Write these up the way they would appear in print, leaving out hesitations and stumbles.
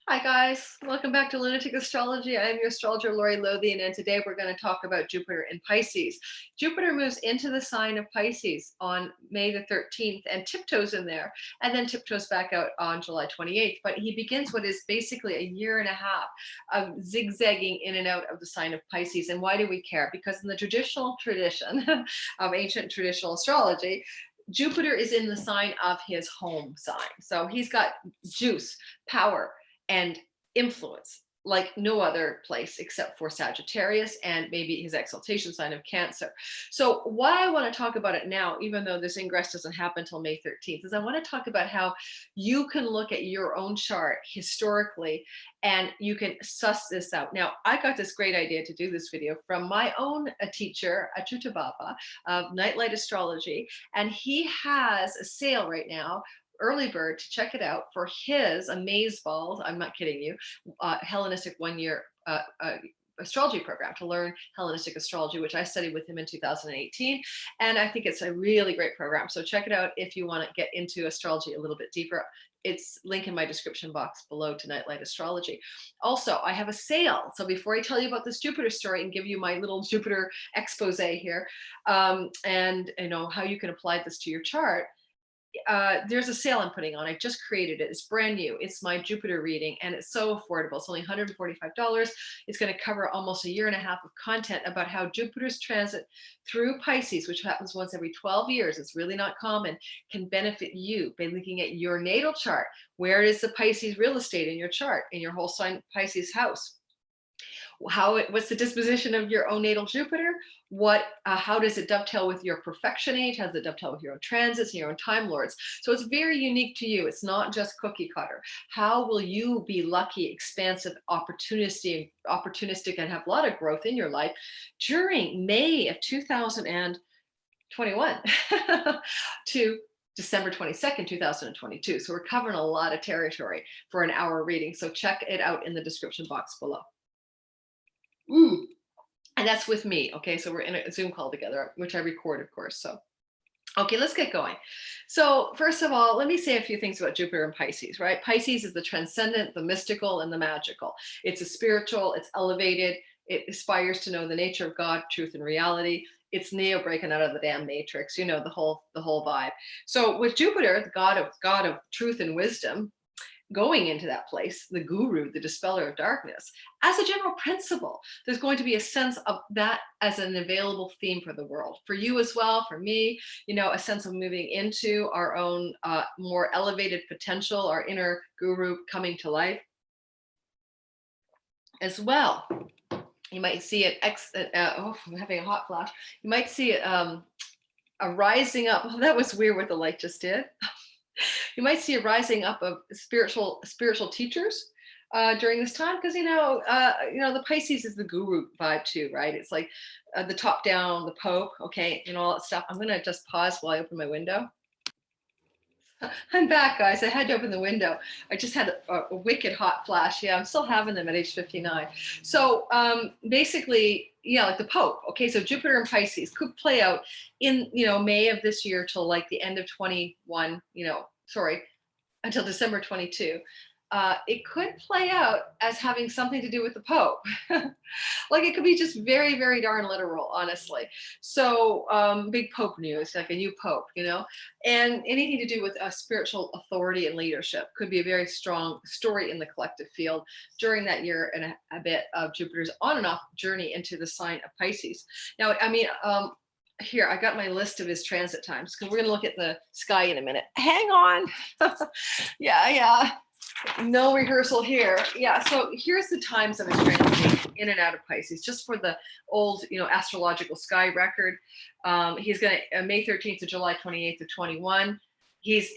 Hi guys, welcome back to Lunatic Astrology. I am your astrologer Lori Lothian, and today we're going to talk about Jupiter in Pisces. Jupiter moves into the sign of Pisces on May the 13th and tiptoes in there, and then tiptoes back out on July 28th. But he begins what is basically a year and a half of zigzagging in and out of the sign of Pisces. And why do we care? Because in the traditional tradition of ancient traditional astrology, Jupiter is in the sign of his home sign. So he's got juice, power, and influence like no other place except for Sagittarius and maybe his exaltation sign of Cancer. So why I want to talk about it now, even though this ingress doesn't happen until May 13th, is I want to talk about how you can look at your own chart historically and you can suss this out. Now, I got this great idea to do this video from my own teacher, Achuta Baba of Nightlight Astrology, and he has a sale right now, early bird, to check it out for his amaze balls. I'm not kidding you. Hellenistic 1-year astrology program to learn Hellenistic astrology, which I studied with him in 2018. And I think it's a really great program. So check it out if you want to get into astrology a little bit deeper. It's link in my description box below to Nightlight Astrology. Also, I have a sale. So before I tell you about this Jupiter story and give you my little Jupiter expose here, and how you can apply this to your chart, there's a sale I'm putting on. I just created it. It's brand new. It's my Jupiter reading, and it's so affordable. It's only $145. It's going to cover almost a year and a half of content about how Jupiter's transit through Pisces, which happens once every 12 years, it's really not common, can benefit you by looking at your natal chart. Where is the Pisces real estate in your chart, in your whole sign Pisces house? What's the disposition of your own natal Jupiter? How does it dovetail with your perfection age? How does it dovetail with your own transits and your own time lords? So it's very unique to you. It's not just cookie cutter. How will you be lucky, expansive, opportunistic, and have a lot of growth in your life during May of 2021 to December 22nd, 2022. So we're covering a lot of territory for an hour reading. So check it out in the description box below. And that's with me. Okay, so we're in a Zoom call together, which I record, of course. So, okay, let's get going. So first of all, let me say a few things about Jupiter and Pisces, right? Pisces is the transcendent, the mystical, and the magical. It's a spiritual, it's elevated, it aspires to know the nature of God, truth, and reality. It's Neo breaking out of the damn matrix, the whole vibe. So with Jupiter, the god of truth and wisdom, going into that place, the guru, the dispeller of darkness, as a general principle, there's going to be a sense of that as an available theme for the world, for you as well, for me, a sense of moving into our own more elevated potential, our inner guru coming to life as well. You might see it, I'm having a hot flash. You might see it a rising up. Oh, that was weird what the light just did. You might see a rising up of spiritual teachers during this time, because the Pisces is the guru vibe too, right? It's like the top down, the Pope, okay, and all that stuff. I'm gonna just pause while I open my window. I'm back, guys. I had to open the window. I just had a wicked hot flash. Yeah, I'm still having them at age 59. So basically, yeah, like the Pope. Okay, so Jupiter and Pisces could play out in May of this year till like the end of 21. Until December 22. It could play out as having something to do with the Pope. Like it could be just very, very darn literal, honestly. So big Pope news, like a new Pope, and anything to do with spiritual authority and leadership could be a very strong story in the collective field during that year and a bit of Jupiter's on and off journey into the sign of Pisces. Now, I mean, here, I got my list of his transit times because we're going to look at the sky in a minute. Hang on. Yeah. No rehearsal here. Yeah, so here's the times of his transit in and out of Pisces, just for the old, astrological sky record. He's going to, May 13th to July 28th to 21. He's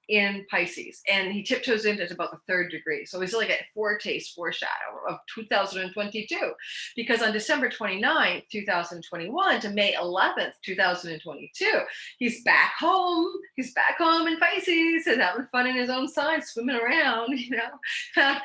in Pisces, and he tiptoes into at about the 3rd degree. So he's like a foreshadow of 2022, because on December 29th, 2021 to May 11th, 2022, he's back home. He's back home in Pisces and having fun in his own sign, swimming around, got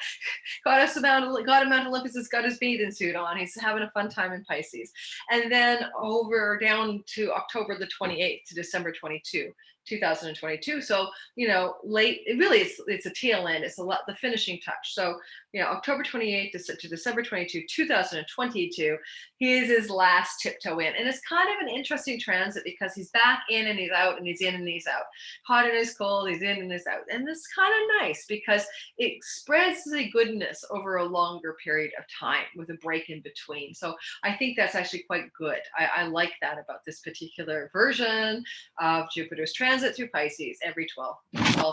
him Mount Olympus, has got his bathing suit on. He's having a fun time in Pisces. And then over down to October the 28th to December 22. 2022. So, you know, late, it really is, it's a tail end. It's a lot, the finishing touch. So, you know, October 28th to December 22, 2022, he is his last tiptoe in. And it's kind of an interesting transit because he's back in and he's out and he's in and he's out. Hot and he's cold, he's in and he's out. And it's kind of nice because it spreads the goodness over a longer period of time with a break in between. So I think that's actually quite good. I like that about this particular version of Jupiter's transit through Pisces every 12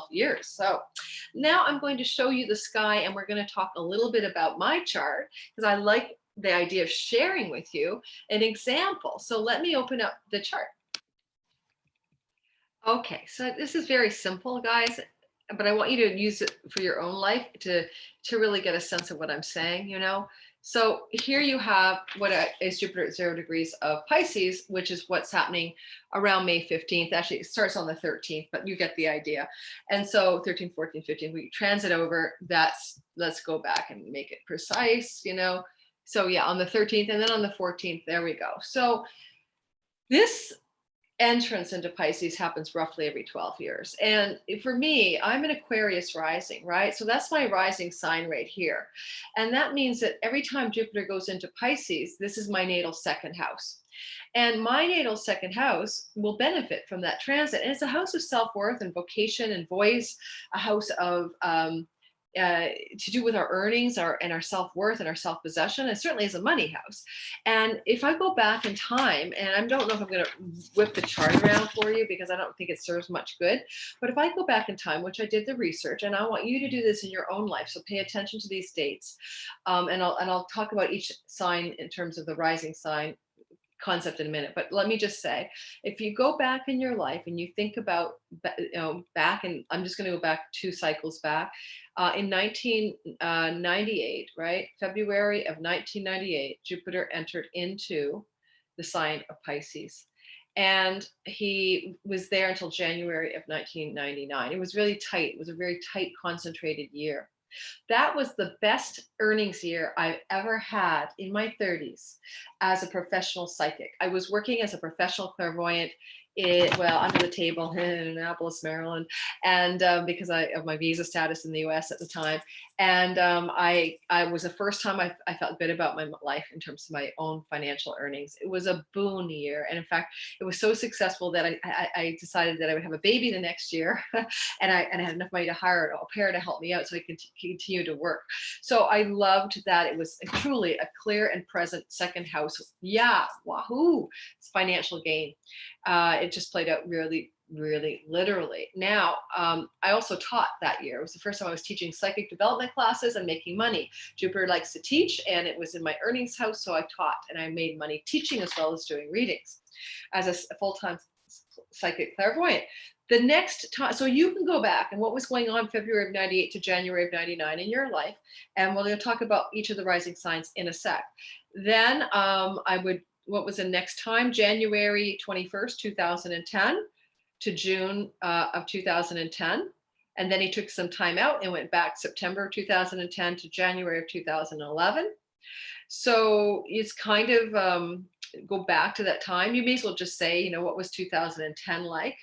years. So now I'm going to show you the sky, and we're going to talk a little bit about my chart because I like the idea of sharing with you an example. So let me open up the chart. Okay, so this is very simple, guys, but I want you to use it for your own life to really get a sense of what I'm saying, you know. So here you have what is Jupiter at 0 degrees of Pisces, which is what's happening around May 15th. Actually, it starts on the 13th, but you get the idea. And so 13, 14, 15, we transit over. Let's go back and make it precise, you know. So yeah, on the 13th and then on the 14th, there we go. So this entrance into Pisces happens roughly every 12 years. And for me, I'm an Aquarius rising, right? So that's my rising sign right here. And that means that every time Jupiter goes into Pisces, this is my natal second house. And my natal second house will benefit from that transit. And it's a house of self-worth and vocation and voice, a house of to do with our earnings, our self-worth and our self-possession. It certainly is a money house. And if I go back in time, and I don't know if I'm going to whip the chart around for you because I don't think it serves much good, but if I go back in time, which I did the research, and I want you to do this in your own life, so pay attention to these dates, and I'll talk about each sign in terms of the rising sign concept in a minute. But let me just say, if you go back in your life and you think about, back, and I'm just going to go back 2 cycles back, in 1998, right? February of 1998, Jupiter entered into the sign of Pisces. And he was there until January of 1999. It was really tight. It was a very tight, concentrated year. That was the best earnings year I've ever had in my 30s as a professional psychic. I was working as a professional clairvoyant under the table in Annapolis, Maryland, and because of my visa status in the US at the time. And I was the first time I felt good about my life in terms of my own financial earnings. It was a boon year. And in fact, it was so successful that I decided that I would have a baby the next year. and I had enough money to hire a pair to help me out so I could continue to work. So I loved that. It was truly a clear and present second house. Yeah, wahoo, it's financial gain. It just played out really, really literally. Now, I also taught that year. It was the first time I was teaching psychic development classes and making money. Jupiter likes to teach, and it was in my earnings house, so I taught, and I made money teaching as well as doing readings as a full-time psychic clairvoyant. The next time, so you can go back and what was going on February of 98 to January of 99 in your life, and we're going to talk about each of the rising signs in a sec. Then what was the next time? January 21st, 2010 to June of 2010. And then he took some time out and went back September 2010 to January of 2011. So it's kind of go back to that time. You may as well just say, what was 2010 like?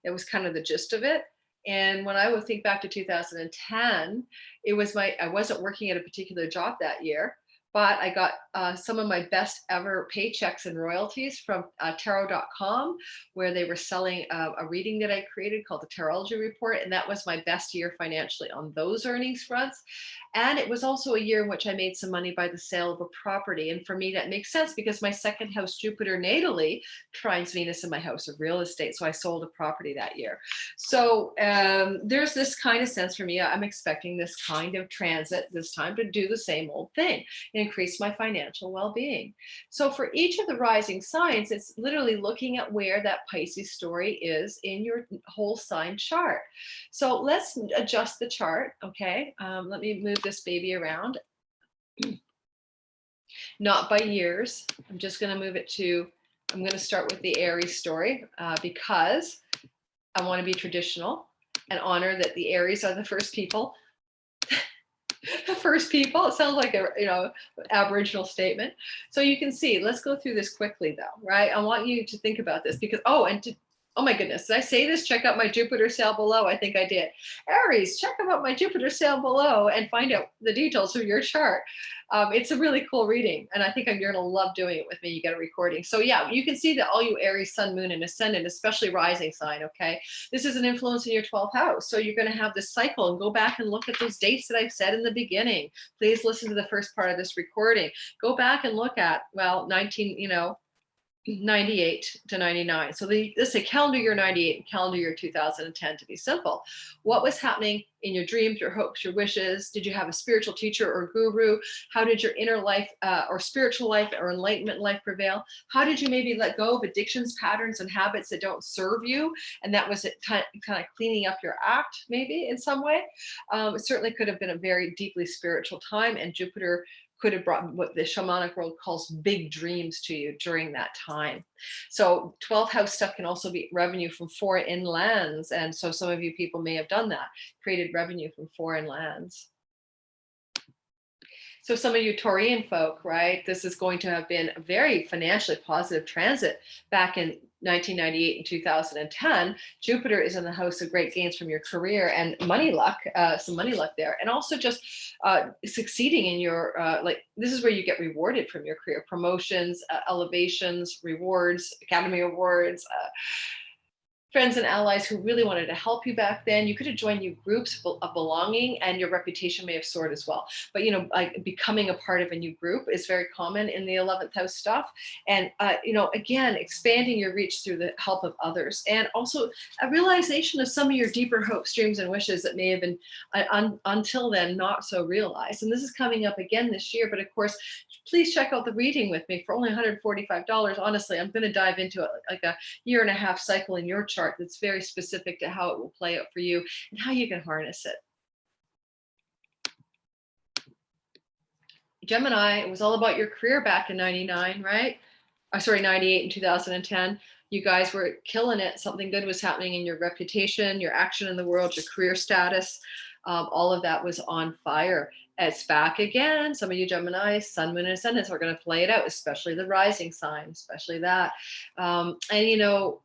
It was kind of the gist of it. And when I would think back to 2010, it was I wasn't working at a particular job that year, but I got some of my best ever paychecks and royalties from tarot.com, where they were selling a reading that I created called the Astrology Report. And that was my best year financially on those earnings fronts. And it was also a year in which I made some money by the sale of a property. And for me, that makes sense because my second house, Jupiter natally, trines Venus in my house of real estate. So I sold a property that year. So there's this kind of sense for me. I'm expecting this kind of transit this time to do the same old thing, increase my financial well-being. So for each of the rising signs, it's literally looking at where that Pisces story is in your whole sign chart. So let's adjust the chart. Okay. Let me move this baby around. Not by years. I'm just going to move it I'm going to start with the Aries story because I want to be traditional and honor that the Aries are the first people. The first people. It sounds like a Aboriginal statement. So you can see. Let's go through this quickly, though, right? I want you to think about this because Oh my goodness, did I say this? Check out my Jupiter sale below. I think I did. Aries, check out my Jupiter sale below and find out the details of your chart. It's a really cool reading, and I think you're going to love doing it with me. You get a recording. So yeah, you can see that all you Aries, Sun, Moon, and Ascendant, especially rising sign, okay? This is an influence in your 12th house. So you're going to have this cycle, and go back and look at those dates that I've said in the beginning. Please listen to the first part of this recording. Go back and look at, well, 98 to 99. So let's say calendar year 98 and calendar year 2010 to be simple. What was happening in your dreams, your hopes, your wishes? Did you have a spiritual teacher or guru? How did your inner life or spiritual life or enlightenment life prevail? How did you maybe let go of addictions, patterns, and habits that don't serve you? And that was it, kind of cleaning up your act, maybe in some way. It certainly could have been a very deeply spiritual time, and Jupiter could have brought what the shamanic world calls big dreams to you during that time. So 12th house stuff can also be revenue from foreign lands. And so some of you people may have done that, created revenue from foreign lands. So some of you Taurian folk, right, this is going to have been a very financially positive transit back in 1998 and 2010. Jupiter is in the house of great gains from your career and money luck, some money luck there. And also just succeeding in your, this is where you get rewarded from your career, promotions, elevations, rewards, Academy Awards, friends and allies who really wanted to help you back then. You could have joined new groups of belonging, and your reputation may have soared as well. But like becoming a part of a new group is very common in the 11th house stuff. And again, expanding your reach through the help of others, and also a realization of some of your deeper hopes, dreams, and wishes that may have been until then not so realized. And this is coming up again this year. But of course, please check out the reading with me for only $145. Honestly, I'm going to dive into it like a year and a half cycle in your chart that's very specific to how it will play out for you and how you can harness it. Gemini, it was all about your career back in 99, right? 98 and 2010. You guys were killing it. Something good was happening in your reputation, your action in the world, your career status. All of that was on fire. It's back again. Some of you Gemini, Sun, Moon, and Ascendants are going to play it out, especially the rising sign, especially that. And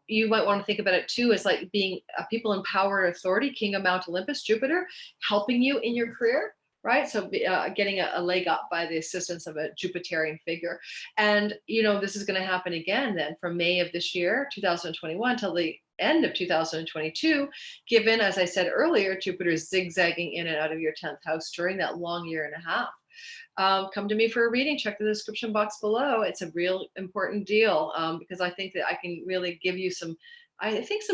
you might want to think about it too as like being a people in power and authority, King of Mount Olympus, Jupiter, helping you in your career. Right. So getting a leg up by the assistance of a Jupiterian figure. And, this is going to happen again then from May of this year, 2021, till the end of 2022, given, as I said earlier, Jupiter is zigzagging in and out of your 10th house during that long year and a half. Come to me for a reading. Check the description box below. It's a real important deal because I think that I can really give you some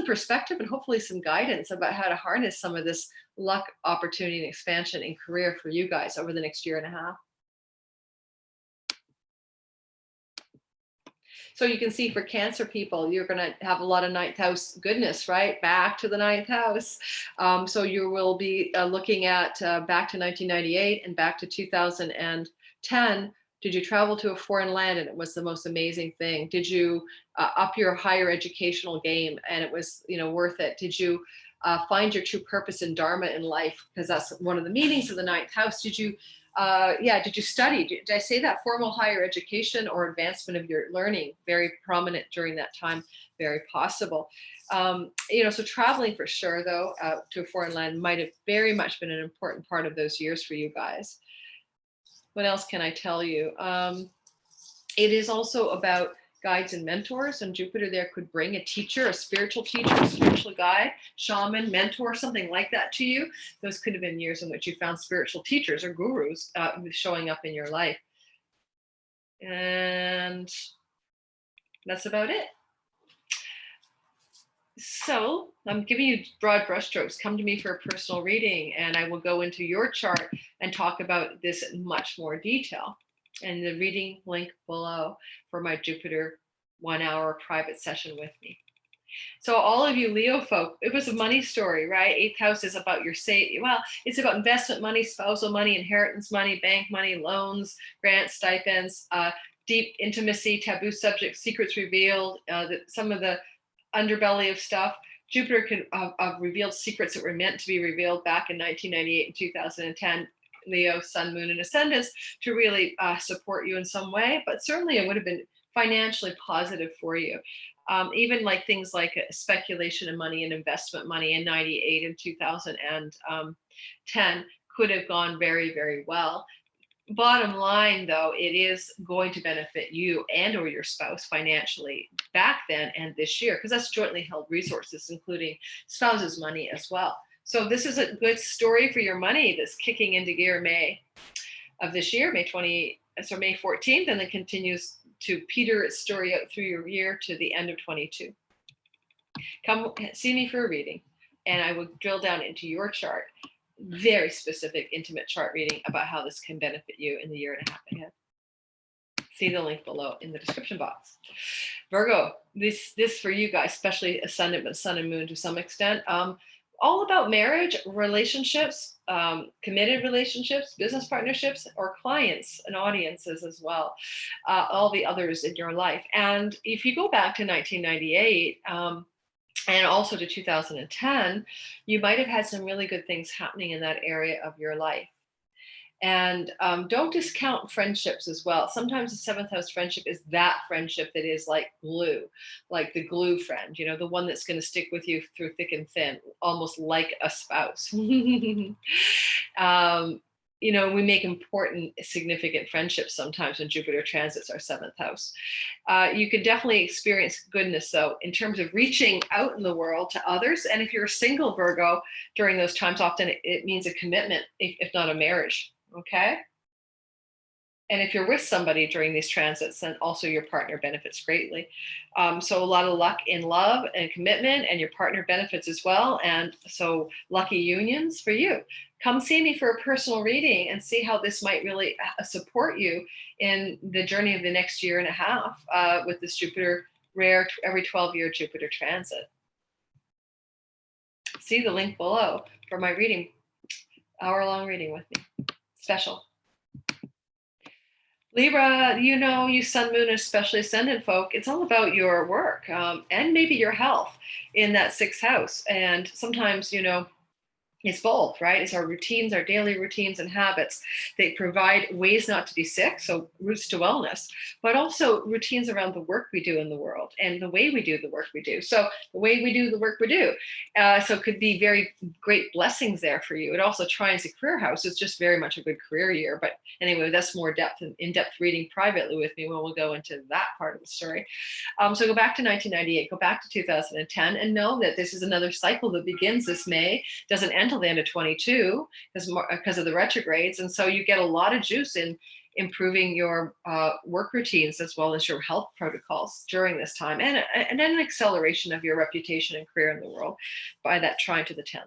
perspective and hopefully some guidance about how to harness some of this luck, opportunity, and expansion in career for you guys over the next year and a half. So you can see for Cancer people, you're going to have a lot of 9th house goodness, right? Back to the 9th house. So you will be looking at back to 1998 and back to 2010. Did you travel to a foreign land and it was the most amazing thing? Did you up your higher educational game and it was worth it? Did you find your true purpose and dharma in life? Because that's one of the meanings of the 9th house. Did you did you study? Did I say that? Formal higher education or advancement of your learning? Very prominent during that time, very possible. So traveling for sure, though, to a foreign land might have very much been an important part of those years for you guys. What else can I tell you? It is also about guides and mentors, and Jupiter there could bring a teacher, a spiritual guide, shaman, mentor, something like that to you. Those could have been years in which you found spiritual teachers or gurus showing up in your life. And that's about it. So I'm giving you broad brushstrokes. Come to me for a personal reading, and I will go into your chart and talk about this in much more detail. And the reading link below for my Jupiter 1-hour private session with me. So all of you Leo folk, it was a money story, right? 8th house is about your it's about investment money, spousal money, inheritance money, bank money, loans, grants, stipends, deep intimacy, taboo subjects, secrets revealed, some of the underbelly of stuff. Jupiter can have revealed secrets that were meant to be revealed back in 1998 and 2010. Leo, Sun, Moon, and Ascendants to really support you in some way, but certainly it would have been financially positive for you. Even like things like speculation in money and investment money in 98 and 2010 could have gone very, very well. Bottom line, though, it is going to benefit you and or your spouse financially back then and this year, because that's jointly held resources, including spouse's money as well. So this is a good story for your money that's kicking into gear May of this year, May 14th, and then continues to peter its story out through your year to the end of 22. Come see me for a reading, and I will drill down into your chart. Very specific, intimate chart reading about how this can benefit you in the year and a half ahead. See the link below in the description box. Virgo, this for you guys, especially ascendant, but sun and moon to some extent. All about marriage, relationships, committed relationships, business partnerships, or clients and audiences as well. All the others in your life. And if you go back to 1998, and also to 2010, you might have had some really good things happening in that area of your life. And don't discount friendships as well. Sometimes the seventh house friendship is that friendship that is like glue, like the glue friend, the one that's going to stick with you through thick and thin, almost like a spouse. We make important, significant friendships sometimes when Jupiter transits our seventh house. You can definitely experience goodness, though, in terms of reaching out in the world to others. And if you're a single Virgo during those times, often it means a commitment, if not a marriage. Okay. And if you're with somebody during these transits, then also your partner benefits greatly. So a lot of luck in love and commitment, and your partner benefits as well. And so lucky unions for you. Come see me for a personal reading and see how this might really support you in the journey of the next year and a half with this Jupiter rare every 12-year Jupiter transit. See the link below for my reading, hour-long reading with me. Special. Libra, you sun, moon, especially ascendant folk, it's all about your work and maybe your health in that sixth house. And sometimes, it's both, right? It's our routines, our daily routines and habits. They provide ways not to be sick, so routes to wellness, but also routines around the work we do in the world and the way we do the work we do. So the way we do the work we do. So it could be very great blessings there for you. It also trines a career house. It's just very much a good career year. But anyway, that's more in-depth reading privately with me when we'll go into that part of the story. So go back to 1998, go back to 2010, and know that this is another cycle that begins this May, doesn't end until the end of 22 because of the retrogrades. And so you get a lot of juice in improving your work routines as well as your health protocols during this time, and then an acceleration of your reputation and career in the world by that trine to the 10th.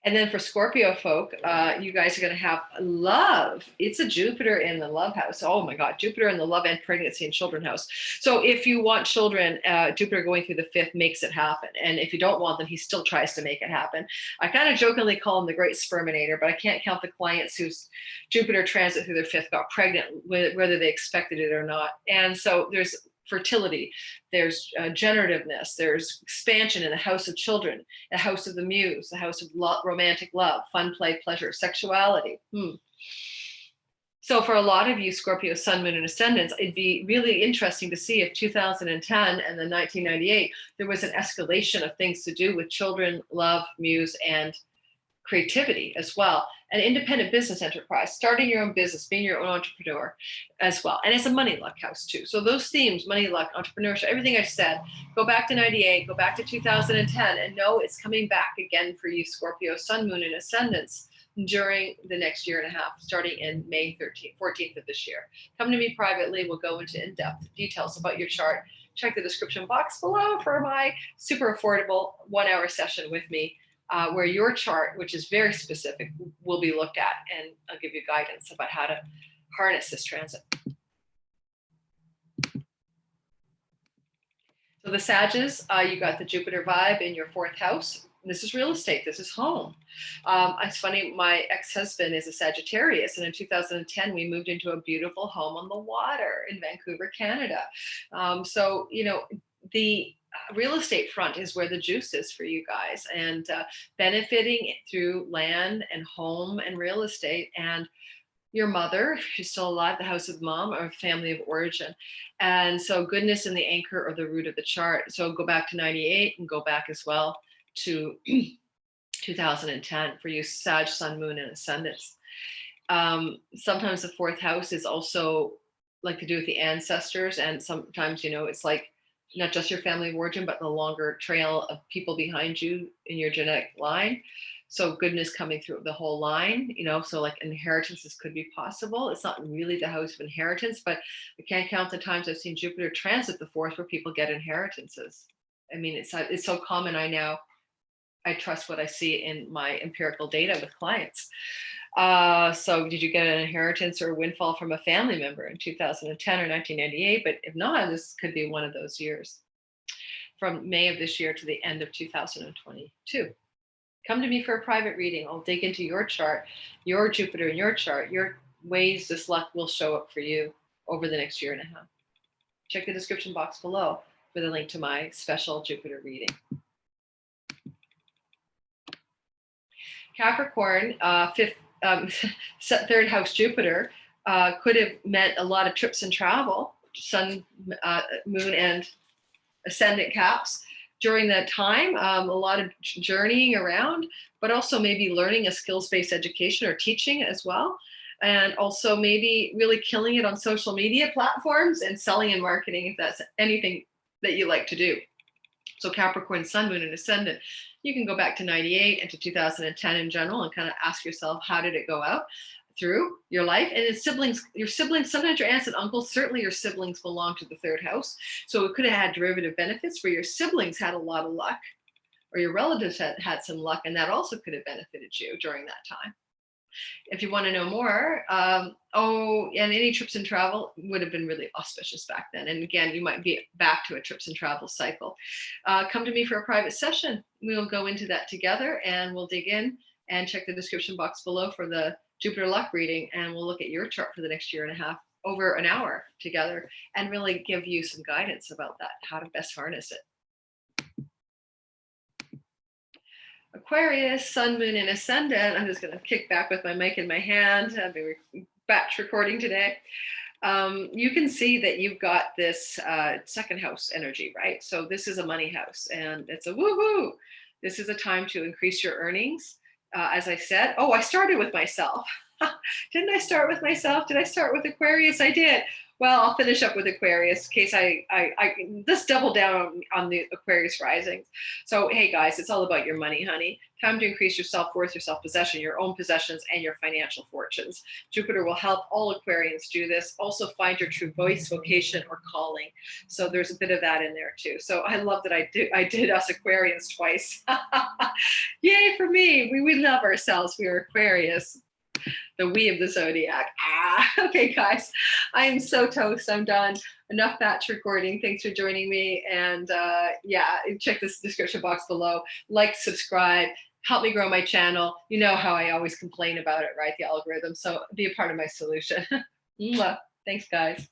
And then for Scorpio folk, you guys are going to have love. It's a Jupiter in the love house. Oh my God, Jupiter in the love and pregnancy and children house. So if you want children, Jupiter going through the 5th makes it happen. And if you don't want them, he still tries to make it happen. I kind of jokingly call him the great sperminator, but I can't count the clients whose Jupiter transit through their 5th got pregnant, whether they expected it or not. And so there's fertility, there's generativeness, there's expansion in the house of children, the house of the muse, the house of romantic love, fun, play, pleasure, sexuality. So for a lot of you Scorpio sun, moon, and ascendants, it'd be really interesting to see if 2010 and then 1998, there was an escalation of things to do with children, love, muse, and creativity as well. An independent business enterprise, starting your own business, being your own entrepreneur as well. And it's a money luck house too. So those themes, money luck, entrepreneurship, everything I said, go back to 98, go back to 2010, and know it's coming back again for you Scorpio, sun, moon, and ascendants during the next year and a half, starting in May 14th of this year. Come to me privately. We'll go into in-depth details about your chart. Check the description box below for my super affordable 1-hour session with me, where your chart, which is very specific, will be looked at, and I'll give you guidance about how to harness this transit. So the Sages, you got the Jupiter vibe in your 4th house. This is real estate. This is home. It's funny, my ex-husband is a Sagittarius, and in 2010, we moved into a beautiful home on the water in Vancouver, Canada. So, the real estate front is where the juice is for you guys, and benefiting through land and home and real estate, and your mother, if she's still alive, the house of mom, or family of origin. And so goodness in the anchor or the root of the chart. So go back to 98 and go back as well to 2010 for you Sag, Sun, Moon, and Ascendants. Sometimes the fourth house is also like to do with the ancestors. And sometimes, it's like not just your family of origin, but the longer trail of people behind you in your genetic line. So goodness coming through the whole line, so like inheritances could be possible. It's not really the house of inheritance, but I can't count the times I've seen Jupiter transit the fourth where people get inheritances. I mean, it's so common. I trust what I see in my empirical data with clients. So did you get an inheritance or a windfall from a family member in 2010 or 1998? But if not, this could be one of those years from May of this year to the end of 2022. Come to me for a private reading. I'll dig into your chart, your Jupiter in your chart, your ways this luck will show up for you over the next year and a half. Check the description box below for the link to my special Jupiter reading. Capricorn, third house Jupiter, could have meant a lot of trips and travel, Sun, Moon, and Ascendant Caps during that time. A lot of journeying around, but also maybe learning a skills-based education or teaching as well. And also maybe really killing it on social media platforms and selling and marketing, if that's anything that you like to do. So Capricorn, Sun, Moon, and Ascendant, you can go back to 98 and to 2010 in general and kind of ask yourself, how did it go out through your life? And your siblings, sometimes your aunts and uncles, certainly your siblings belong to the third house. So it could have had derivative benefits where your siblings had a lot of luck, or your relatives had some luck, and that also could have benefited you during that time. If you want to know more, and any trips and travel would have been really auspicious back then. And again, you might be back to a trips and travel cycle. Come to me for a private session. We'll go into that together and we'll dig in and check the description box below for the Jupiter luck reading. And we'll look at your chart for the next year and a half, over an hour together, and really give you some guidance about that, how to best harness it. Aquarius, Sun, Moon, and Ascendant. I'm just going to kick back with my mic in my hand. I've been batch recording today. You can see that you've got this second house energy, right? So this is a money house, and it's a woohoo. This is a time to increase your earnings. As I said, I started with myself. Didn't I start with myself? Did I start with Aquarius? I did. Well, I'll finish up with Aquarius in case I let's double down on the Aquarius risings. So, hey guys, it's all about your money, honey. Time to increase your self-worth, your self-possession, your own possessions, and your financial fortunes. Jupiter will help all Aquarians do this. Also find your true voice, vocation, or calling. So there's a bit of that in there too. So I love that I did us Aquarians twice. Yay for me. We love ourselves. We are Aquarius. The we of the zodiac. Okay, guys, I am so toast. I'm done. Enough batch recording. Thanks for joining me. And check this description box below. Like, subscribe, help me grow my channel. You know how I always complain about it, right? The algorithm. So be a part of my solution. Thanks, guys.